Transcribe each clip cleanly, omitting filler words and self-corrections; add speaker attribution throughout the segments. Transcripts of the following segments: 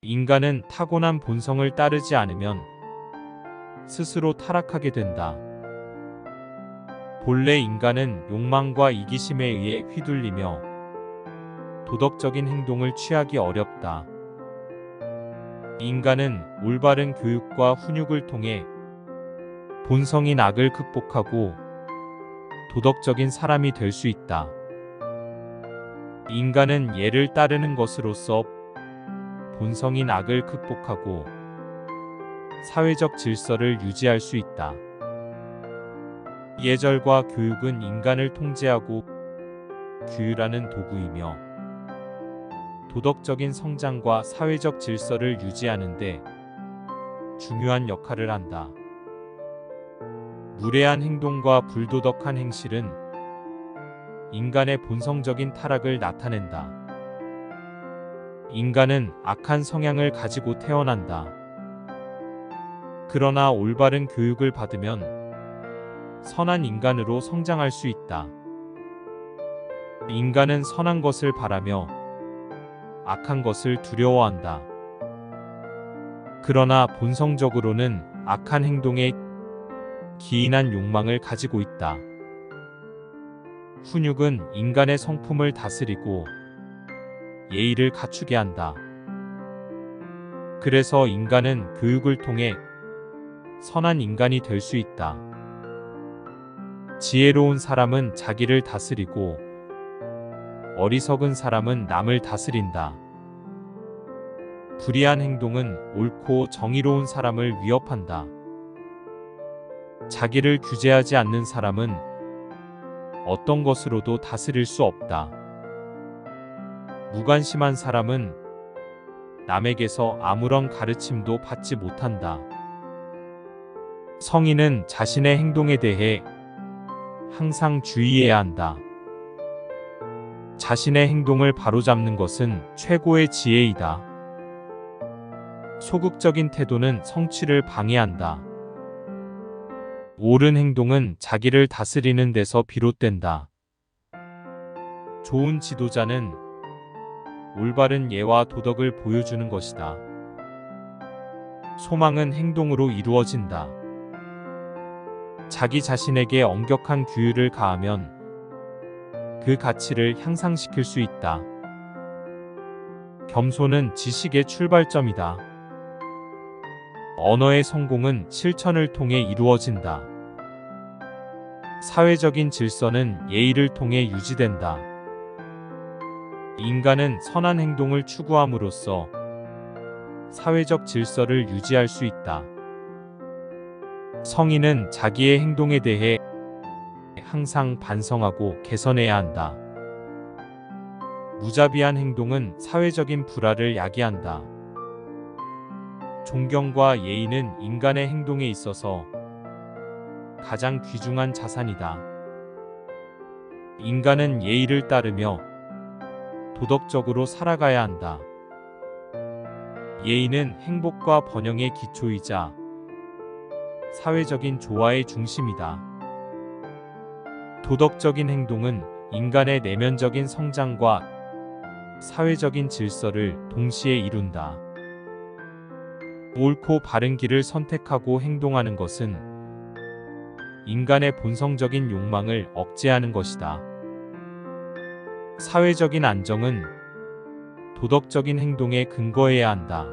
Speaker 1: 인간은 타고난 본성을 따르지 않으면 스스로 타락하게 된다. 본래 인간은 욕망과 이기심에 의해 휘둘리며 도덕적인 행동을 취하기 어렵다. 인간은 올바른 교육과 훈육을 통해 본성인 악을 극복하고 도덕적인 사람이 될 수 있다. 인간은 예를 따르는 것으로서 본성인 악을 극복하고 사회적 질서를 유지할 수 있다. 예절과 교육은 인간을 통제하고 규율하는 도구이며 도덕적인 성장과 사회적 질서를 유지하는 데 중요한 역할을 한다. 무례한 행동과 불도덕한 행실은 인간의 본성적인 타락을 나타낸다. 인간은 악한 성향을 가지고 태어난다. 그러나 올바른 교육을 받으면 선한 인간으로 성장할 수 있다. 인간은 선한 것을 바라며 악한 것을 두려워한다. 그러나 본성적으로는 악한 행동에 기인한 욕망을 가지고 있다. 훈육은 인간의 성품을 다스리고 예의를 갖추게 한다. 그래서 인간은 교육을 통해 선한 인간이 될 수 있다. 지혜로운 사람은 자기를 다스리고 어리석은 사람은 남을 다스린다. 불의한 행동은 옳고 정의로운 사람을 위협한다. 자기를 규제하지 않는 사람은 어떤 것으로도 다스릴 수 없다. 무관심한 사람은 남에게서 아무런 가르침도 받지 못한다. 성인은 자신의 행동에 대해 항상 주의해야 한다. 자신의 행동을 바로잡는 것은 최고의 지혜이다. 소극적인 태도는 성취를 방해한다. 옳은 행동은 자기를 다스리는 데서 비롯된다. 좋은 지도자는 올바른 예와 도덕을 보여주는 것이다. 소망은 행동으로 이루어진다. 자기 자신에게 엄격한 규율을 가하면 그 가치를 향상시킬 수 있다. 겸손은 지식의 출발점이다. 언어의 성공은 실천을 통해 이루어진다. 사회적인 질서는 예의를 통해 유지된다. 인간은 선한 행동을 추구함으로써 사회적 질서를 유지할 수 있다. 성인은 자기의 행동에 대해 항상 반성하고 개선해야 한다. 무자비한 행동은 사회적인 불화를 야기한다. 존경과 예의는 인간의 행동에 있어서 가장 귀중한 자산이다. 인간은 예의를 따르며 도덕적으로 살아가야 한다. 예의는 행복과 번영의 기초이자 사회적인 조화의 중심이다. 도덕적인 행동은 인간의 내면적인 성장과 사회적인 질서를 동시에 이룬다. 옳고 바른 길을 선택하고 행동하는 것은 인간의 본성적인 욕망을 억제하는 것이다. 사회적인 안정은 도덕적인 행동에 근거해야 한다.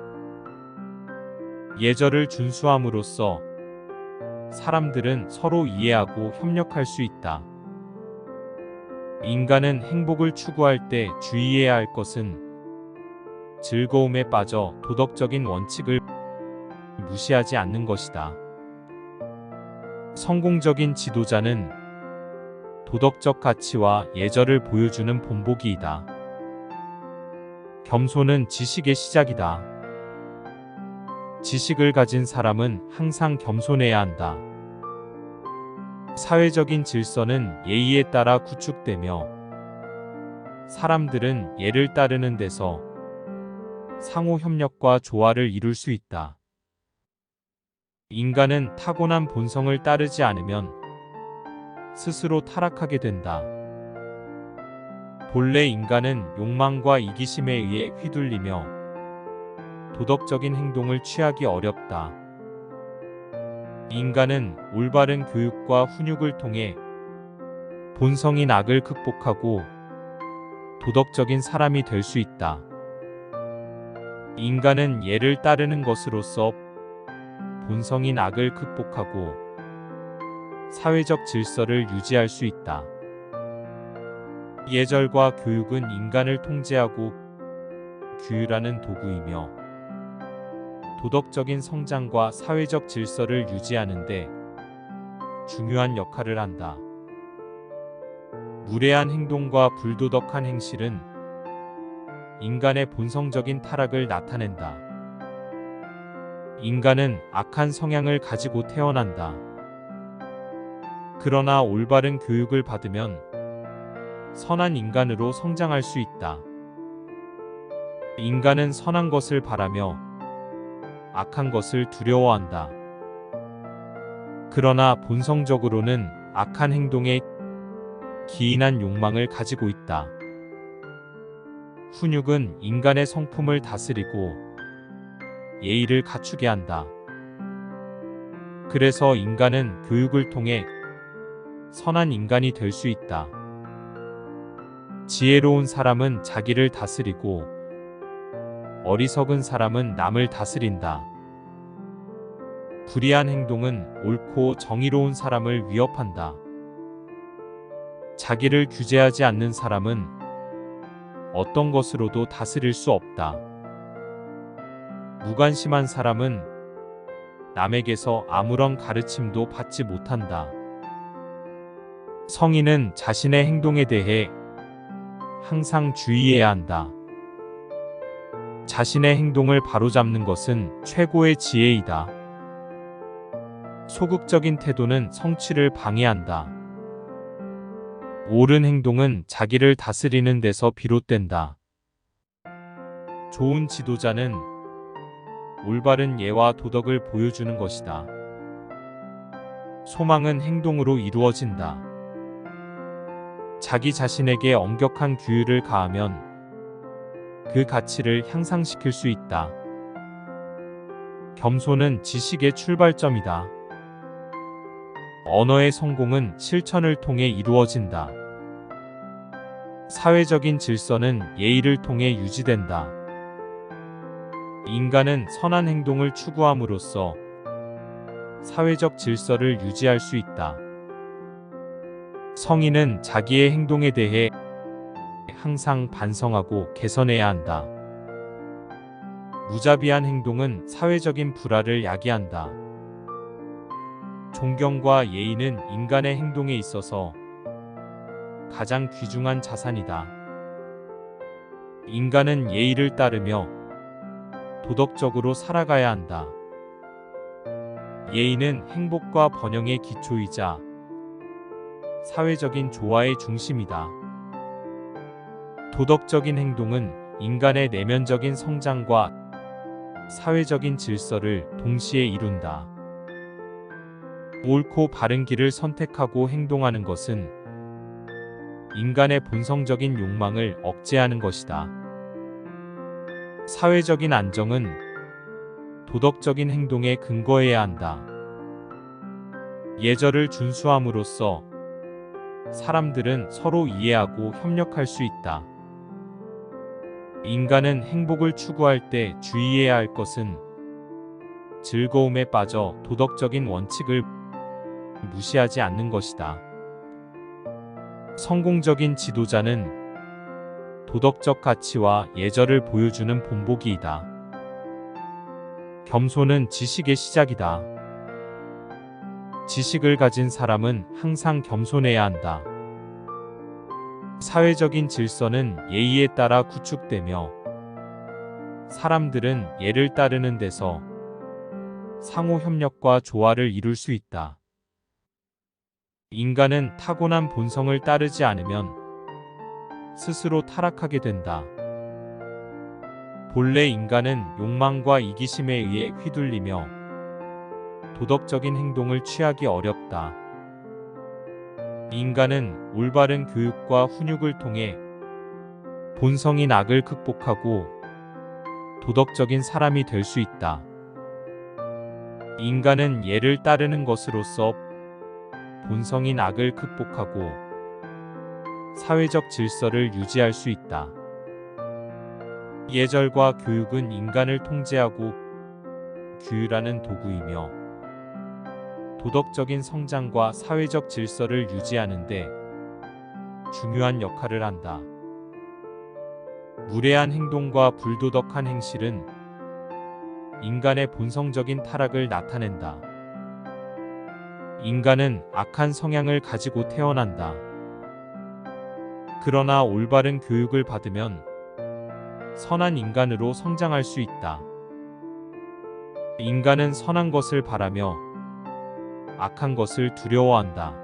Speaker 1: 예절을 준수함으로써 사람들은 서로 이해하고 협력할 수 있다. 인간은 행복을 추구할 때 주의해야 할 것은 즐거움에 빠져 도덕적인 원칙을 무시하지 않는 것이다. 성공적인 지도자는 도덕적 가치와 예절을 보여주는 본보기이다. 겸손은 지식의 시작이다. 지식을 가진 사람은 항상 겸손해야 한다. 사회적인 질서는 예의에 따라 구축되며 사람들은 예를 따르는 데서 상호 협력과 조화를 이룰 수 있다. 인간은 타고난 본성을 따르지 않으면 스스로 타락하게 된다. 본래 인간은 욕망과 이기심에 의해 휘둘리며 도덕적인 행동을 취하기 어렵다. 인간은 올바른 교육과 훈육을 통해 본성인 악을 극복하고 도덕적인 사람이 될 수 있다. 인간은 예를 따르는 것으로서 본성인 악을 극복하고 사회적 질서를 유지할 수 있다. 예절과 교육은 인간을 통제하고 규율하는 도구이며 도덕적인 성장과 사회적 질서를 유지하는 데 중요한 역할을 한다. 무례한 행동과 불도덕한 행실은 인간의 본성적인 타락을 나타낸다. 인간은 악한 성향을 가지고 태어난다. 그러나 올바른 교육을 받으면 선한 인간으로 성장할 수 있다. 인간은 선한 것을 바라며 악한 것을 두려워한다. 그러나 본성적으로는 악한 행동에 기인한 욕망을 가지고 있다. 훈육은 인간의 성품을 다스리고 예의를 갖추게 한다. 그래서 인간은 교육을 통해 선한 인간이 될 수 있다. 지혜로운 사람은 자기를 다스리고 어리석은 사람은 남을 다스린다. 불의한 행동은 옳고 정의로운 사람을 위협한다. 자기를 규제하지 않는 사람은 어떤 것으로도 다스릴 수 없다. 무관심한 사람은 남에게서 아무런 가르침도 받지 못한다. 성인은 자신의 행동에 대해 항상 주의해야 한다. 자신의 행동을 바로잡는 것은 최고의 지혜이다. 소극적인 태도는 성취를 방해한다. 옳은 행동은 자기를 다스리는 데서 비롯된다. 좋은 지도자는 올바른 예와 도덕을 보여주는 것이다. 소망은 행동으로 이루어진다. 자기 자신에게 엄격한 규율을 가하면 그 가치를 향상시킬 수 있다. 겸손은 지식의 출발점이다. 언어의 성공은 실천을 통해 이루어진다. 사회적인 질서는 예의를 통해 유지된다. 인간은 선한 행동을 추구함으로써 사회적 질서를 유지할 수 있다. 성인은 자기의 행동에 대해 항상 반성하고 개선해야 한다. 무자비한 행동은 사회적인 불화를 야기한다. 존경과 예의는 인간의 행동에 있어서 가장 귀중한 자산이다. 인간은 예의를 따르며 도덕적으로 살아가야 한다. 예의는 행복과 번영의 기초이자 사회적인 조화의 중심이다. 도덕적인 행동은 인간의 내면적인 성장과 사회적인 질서를 동시에 이룬다. 옳고 바른 길을 선택하고 행동하는 것은 인간의 본성적인 욕망을 억제하는 것이다. 사회적인 안정은 도덕적인 행동에 근거해야 한다. 예절을 준수함으로써 사람들은 서로 이해하고 협력할 수 있다. 인간은 행복을 추구할 때 주의해야 할 것은 즐거움에 빠져 도덕적인 원칙을 무시하지 않는 것이다. 성공적인 지도자는 도덕적 가치와 예절을 보여주는 본보기이다. 겸손은 지식의 시작이다. 지식을 가진 사람은 항상 겸손해야 한다. 사회적인 질서는 예의에 따라 구축되며 사람들은 예를 따르는 데서 상호 협력과 조화를 이룰 수 있다. 인간은 타고난 본성을 따르지 않으면 스스로 타락하게 된다. 본래 인간은 욕망과 이기심에 의해 휘둘리며 도덕적인 행동을 취하기 어렵다. 인간은 올바른 교육과 훈육을 통해 본성인 악을 극복하고 도덕적인 사람이 될 수 있다. 인간은 예를 따르는 것으로서 본성인 악을 극복하고 사회적 질서를 유지할 수 있다. 예절과 교육은 인간을 통제하고 규율하는 도구이며 도덕적인 성장과 사회적 질서를 유지하는 데 중요한 역할을 한다. 무례한 행동과 불도덕한 행실은 인간의 본성적인 타락을 나타낸다. 인간은 악한 성향을 가지고 태어난다. 그러나 올바른 교육을 받으면 선한 인간으로 성장할 수 있다. 인간은 선한 것을 바라며 악한 것을 두려워한다.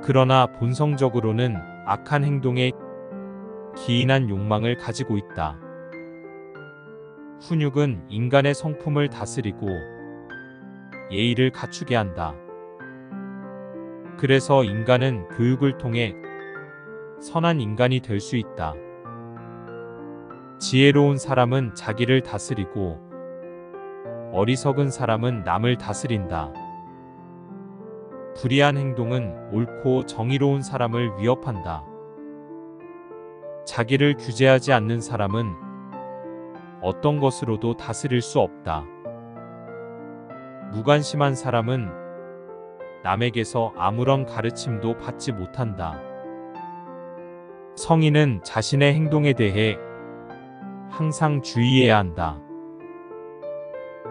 Speaker 1: 그러나 본성적으로는 악한 행동에 기인한 욕망을 가지고 있다. 훈육은 인간의 성품을 다스리고 예의를 갖추게 한다. 그래서 인간은 교육을 통해 선한 인간이 될 수 있다. 지혜로운 사람은 자기를 다스리고 어리석은 사람은 남을 다스린다. 불의한 행동은 옳고 정의로운 사람을 위협한다. 자기를 규제하지 않는 사람은 어떤 것으로도 다스릴 수 없다. 무관심한 사람은 남에게서 아무런 가르침도 받지 못한다. 성인은 자신의 행동에 대해 항상 주의해야 한다.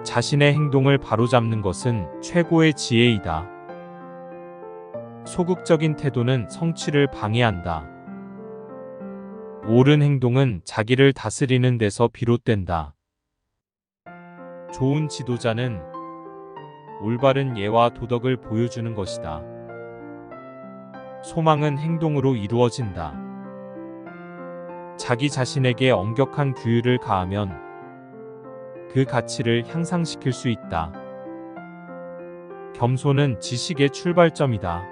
Speaker 1: 자신의 행동을 바로잡는 것은 최고의 지혜이다. 소극적인 태도는 성취를 방해한다. 옳은 행동은 자기를 다스리는 데서 비롯된다. 좋은 지도자는 올바른 예와 도덕을 보여주는 것이다. 소망은 행동으로 이루어진다. 자기 자신에게 엄격한 규율을 가하면 그 가치를 향상시킬 수 있다. 겸손은 지식의 출발점이다.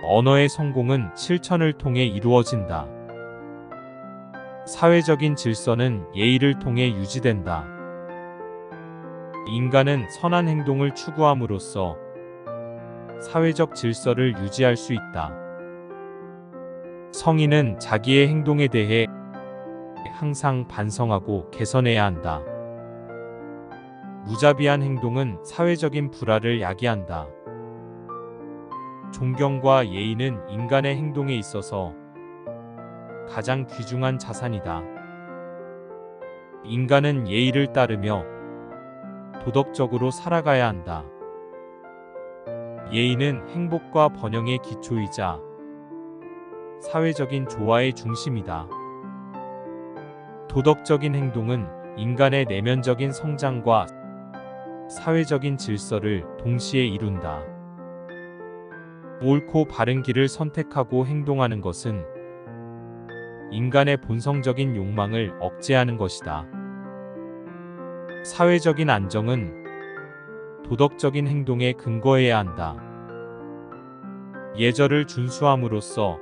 Speaker 1: 언어의 성공은 실천을 통해 이루어진다. 사회적인 질서는 예의를 통해 유지된다. 인간은 선한 행동을 추구함으로써 사회적 질서를 유지할 수 있다. 성인은 자기의 행동에 대해 항상 반성하고 개선해야 한다. 무자비한 행동은 사회적인 불화를 야기한다. 존경과 예의는 인간의 행동에 있어서 가장 귀중한 자산이다. 인간은 예의를 따르며 도덕적으로 살아가야 한다. 예의는 행복과 번영의 기초이자 사회적인 조화의 중심이다. 도덕적인 행동은 인간의 내면적인 성장과 사회적인 질서를 동시에 이룬다. 옳고 바른 길을 선택하고 행동하는 것은 인간의 본성적인 욕망을 억제하는 것이다. 사회적인 안정은 도덕적인 행동에 근거해야 한다. 예절을 준수함으로써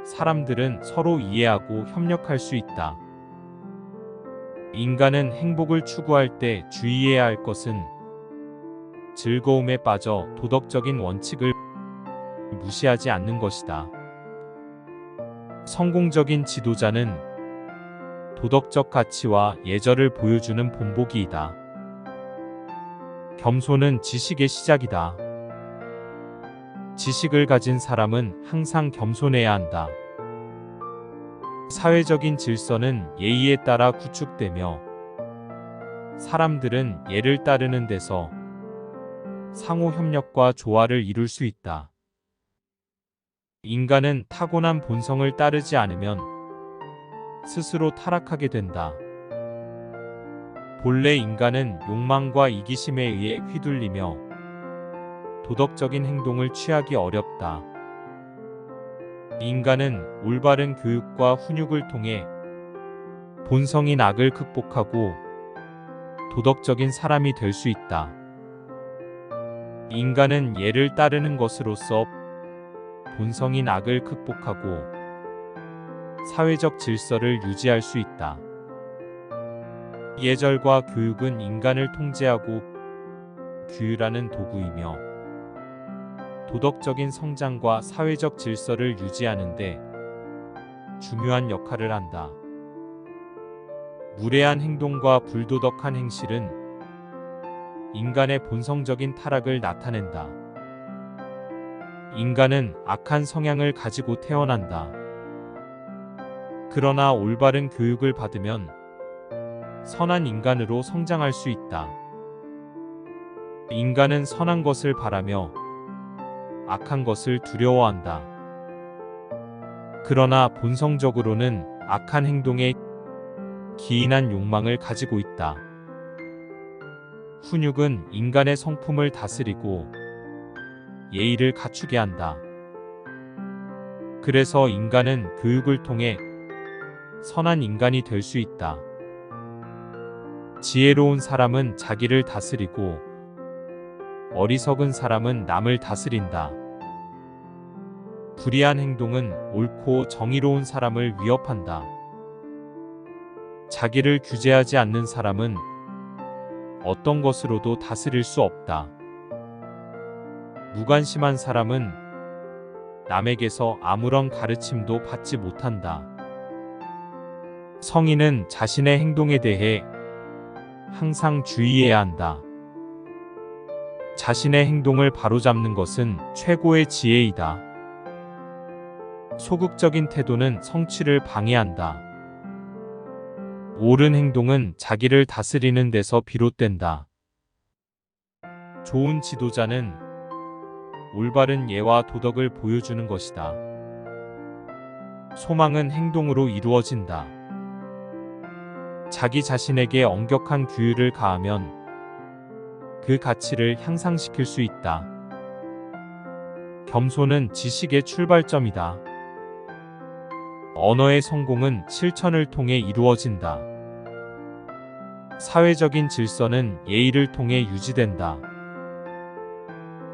Speaker 1: 사람들은 서로 이해하고 협력할 수 있다. 인간은 행복을 추구할 때 주의해야 할 것은 즐거움에 빠져 도덕적인 원칙을 무시하지 않는 것이다. 성공적인 지도자는 도덕적 가치와 예절을 보여주는 본보기이다. 겸손은 지식의 시작이다. 지식을 가진 사람은 항상 겸손해야 한다. 사회적인 질서는 예의에 따라 구축되며 사람들은 예를 따르는 데서 상호 협력과 조화를 이룰 수 있다. 인간은 타고난 본성을 따르지 않으면 스스로 타락하게 된다. 본래 인간은 욕망과 이기심에 의해 휘둘리며 도덕적인 행동을 취하기 어렵다. 인간은 올바른 교육과 훈육을 통해 본성인 악을 극복하고 도덕적인 사람이 될 수 있다. 인간은 예를 따르는 것으로서 본성인 악을 극복하고 사회적 질서를 유지할 수 있다. 예절과 교육은 인간을 통제하고 규율하는 도구이며 도덕적인 성장과 사회적 질서를 유지하는 데 중요한 역할을 한다. 무례한 행동과 불도덕한 행실은 인간의 본성적인 타락을 나타낸다. 인간은 악한 성향을 가지고 태어난다. 그러나 올바른 교육을 받으면 선한 인간으로 성장할 수 있다. 인간은 선한 것을 바라며 악한 것을 두려워한다. 그러나 본성적으로는 악한 행동에 기인한 욕망을 가지고 있다. 훈육은 인간의 성품을 다스리고 예의를 갖추게 한다. 그래서 인간은 교육을 통해 선한 인간이 될 수 있다. 지혜로운 사람은 자기를 다스리고 어리석은 사람은 남을 다스린다. 불의한 행동은 옳고 정의로운 사람을 위협한다. 자기를 규제하지 않는 사람은 어떤 것으로도 다스릴 수 없다. 무관심한 사람은 남에게서 아무런 가르침도 받지 못한다. 성인은 자신의 행동에 대해 항상 주의해야 한다. 자신의 행동을 바로잡는 것은 최고의 지혜이다. 소극적인 태도는 성취를 방해한다. 옳은 행동은 자기를 다스리는 데서 비롯된다. 좋은 지도자는 올바른 예와 도덕을 보여주는 것이다. 소망은 행동으로 이루어진다. 자기 자신에게 엄격한 규율을 가하면 그 가치를 향상시킬 수 있다. 겸손은 지식의 출발점이다. 언어의 성공은 실천을 통해 이루어진다. 사회적인 질서는 예의를 통해 유지된다.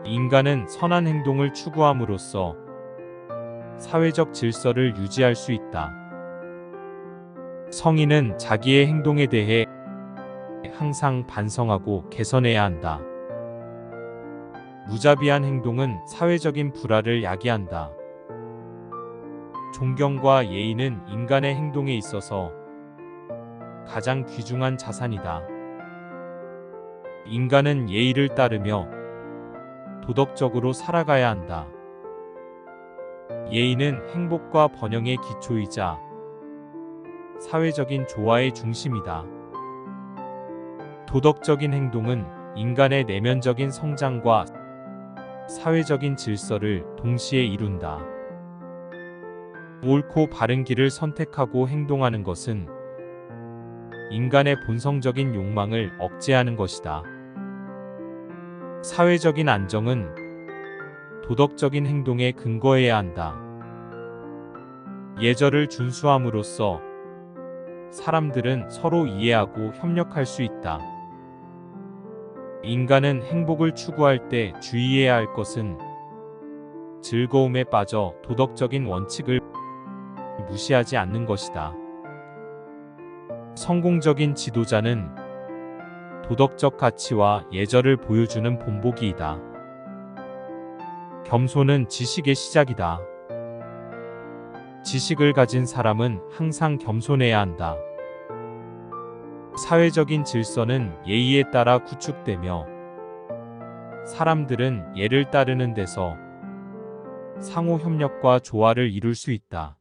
Speaker 1: 인간은 선한 행동을 추구함으로써 사회적 질서를 유지할 수 있다. 성인은 자기의 행동에 대해 항상 반성하고 개선해야 한다. 무자비한 행동은 사회적인 불화를 야기한다. 존경과 예의는 인간의 행동에 있어서 가장 귀중한 자산이다. 인간은 예의를 따르며 도덕적으로 살아가야 한다. 예의는 행복과 번영의 기초이자 사회적인 조화의 중심이다. 도덕적인 행동은 인간의 내면적인 성장과 사회적인 질서를 동시에 이룬다. 옳고 바른 길을 선택하고 행동하는 것은 인간의 본성적인 욕망을 억제하는 것이다. 사회적인 안정은 도덕적인 행동에 근거해야 한다. 예절을 준수함으로써 사람들은 서로 이해하고 협력할 수 있다. 인간은 행복을 추구할 때 주의해야 할 것은 즐거움에 빠져 도덕적인 원칙을 무시하지 않는 것이다. 성공적인 지도자는 도덕적 가치와 예절을 보여주는 본보기이다. 겸손은 지식의 시작이다. 지식을 가진 사람은 항상 겸손해야 한다. 사회적인 질서는 예의에 따라 구축되며 사람들은 예를 따르는 데서 상호 협력과 조화를 이룰 수 있다.